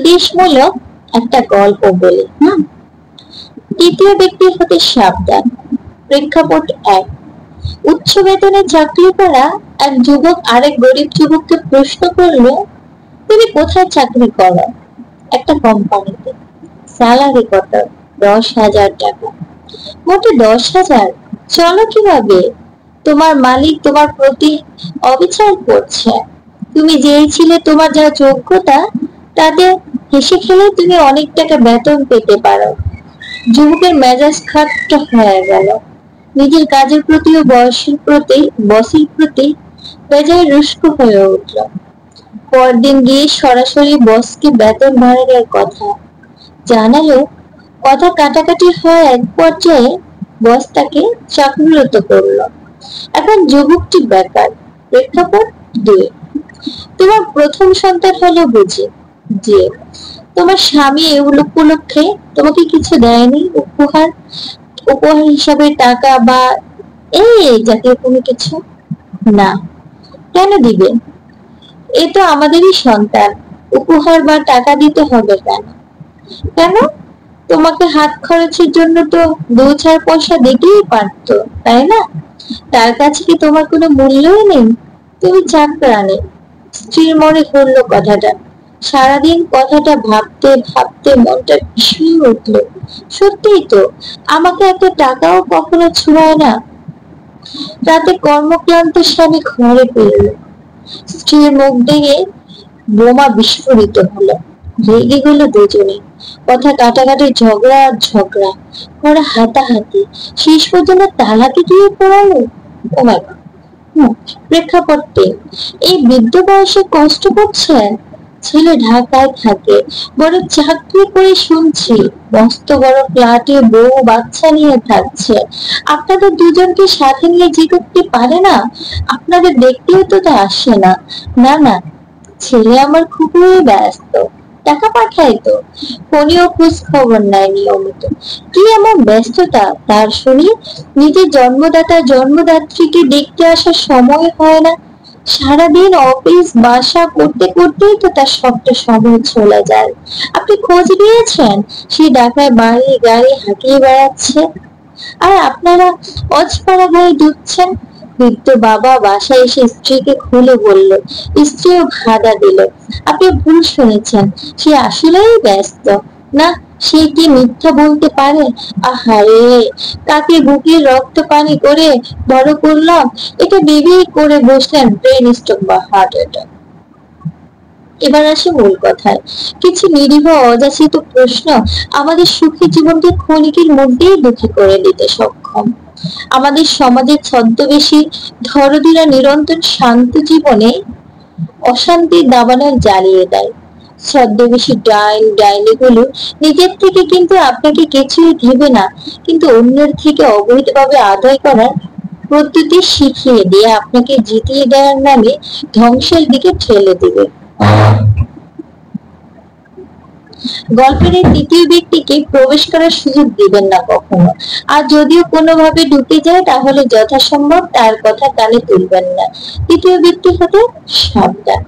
উপদেশমূলক একটা গল্প বলি। তৃতীয় ব্যক্তি হতে সাবধান। প্রেক্ষাপট 1। উচ্চ বেতনে চাকরি করা এক যুবক আরেক গরিব যুবককে প্রশ্ন করলো, তুমি কোথায় চাকরি করো? একটা কোম্পানিতে। স্যালারি কত? 10,000 টাকা। মোটে 10,000? চলো কিভাবে? তোমার মালিক তোমার প্রতি অবিচার করছে। তুমি চেয়েছিলে তোমার যা যোগ্যতা তাতে হেসে খেলে তুমি অনেক টাকা বেতন পেতে পারো। যুবকের মেজাজ খাট্টা হয়ে গেল। নিজের কাজের প্রতি ও বসের প্রতি বেজায় রুষ্ট হয়ে উঠল। পরদিন গিয়ে সরাসরি বসকে বেতন বাড়ানোর কথা জানালো। কথা কাটাকাটি হয়, এক পর্যায়ে বস তাকে চাকরিরত করলো। এখন যুবকটি বেকার। প্রেক্ষাপট 2। তোমার প্রথম সন্তান হলো বুঝি? যে তোমার স্বামী এই উপলক্ষে তোমাকে কিছু দেয়নি? উপহার হিসাবে টাকা বা এই জাতীয় কোনো কিছু? না। কেন দিবে? এ তো আমাদেরই সন্তান, উপহার বা টাকা দিতে হবে কেন? কেন? তোমাকে হাত খরচের জন্য তো 2-4 পয়সা দিতেই পারতো, তাই না? তার কাছে কি তোমার কোনো মূল্যই নেই? তুমি চাকরানি। স্ত্রীর মনে হলো কথাটা। সারাদিন কথাটা ভাবতে ভাবতে মনটা ভীষণ উঠল। সত্যিই তো, আমাকে একটা টাকাও কখনো ছুঁয়ায় না। রাতে কর্মক্লান্ত স্বামী ঘরে ফিরল। স্ত্রীর মুখ দেখে বোমা বিস্ফোরিত হলো। রেগে গেল দুজনে। কথা কাটাকাটি, ঝগড়া আর ঝগড়া, পরে হাতাহাতি, শেষ পর্যন্ত তালাকে গিয়ে পড়ালো। ও মাই গড। প্রেক্ষাপট 3। এই বৃদ্ধ বয়সে কষ্ট করছেন। ছেলে ঢাকায় থাকে, বড় চাকরি করে শুনছি, মস্ত বড় ফ্ল্যাটে বউ বাচ্চা নিয়ে থাকছে। আপনাদের দুজনকে সাথে নিয়ে যেতে পারে না? আপনাদের দেখতেও তো তা আসে না। না না, ছেলে আমার খুবই ব্যস্ত, টাকা পাঠায় তো, ফোনেও খোঁজ খবর নেয় নিয়মিত। কি এমন ব্যস্ততা তার শুনি? নিজের জন্মদাত্রীকে দেখতে আসার সময় হয় না। সারাদিন অফিস বাসা করতে করতেই তো তার সবটা সময় চলে যায়। আপনি খোঁজ নিয়েছেন? সে ঢাকায় বাড়ি গাড়ি হাঁকিয়ে বেড়াচ্ছে, আর আপনারা অজপাড়া গায়ে ডুবছেন। বৃদ্ধ বাবা বাসায় এসে স্ত্রীকে খুলে বলল। স্ত্রীও বাধা দিল। আপনি ভুল শুনেছেন, সে আসলেই ব্যস্ত। না, সে কি মিথ্যা বলতে পারে? আহারে, তাকে বুকের রক্ত পানি করে বড় করলাম, এটা বেবি করে বসলেন ব্রেন স্ট্রোক বা হার্ট অ্যাটাক। এবার আসি মূল কথায়। কিছু নিরীহ অযাচিত প্রশ্ন আমাদের সুখী জীবনকে ক্ষণিকের মধ্যেই দুঃখী করে দিতে সক্ষম। আমাদের সমাজের ছদ্মবেশী ধরদীরা নিরন্তর শান্ত জীবনে অশান্তির দাবানল জ্বালিয়ে দেয়। ছদ্মবেশী ডাইনিগুলো নিজের থেকে কিন্তু আপনাকে কিছুই দিবে না, কিন্তু অন্যের থেকে অবৈধভাবে আদায় করার পদ্ধতি শিখিয়ে দিয়ে আপনাকে জিতিয়ে দেওয়ার নামে ধ্বংসের দিকে ঠেলে দিবে। গল্পের এই তৃতীয় ব্যক্তিকে প্রবেশ করার সুযোগ দিবেন না কখনো। আর যদিও কোনোভাবে ঢুকে যায়, তাহলে যথাসম্ভব তার কথা কানে তুলবেন না। তৃতীয় ব্যক্তি হতে সাবধান।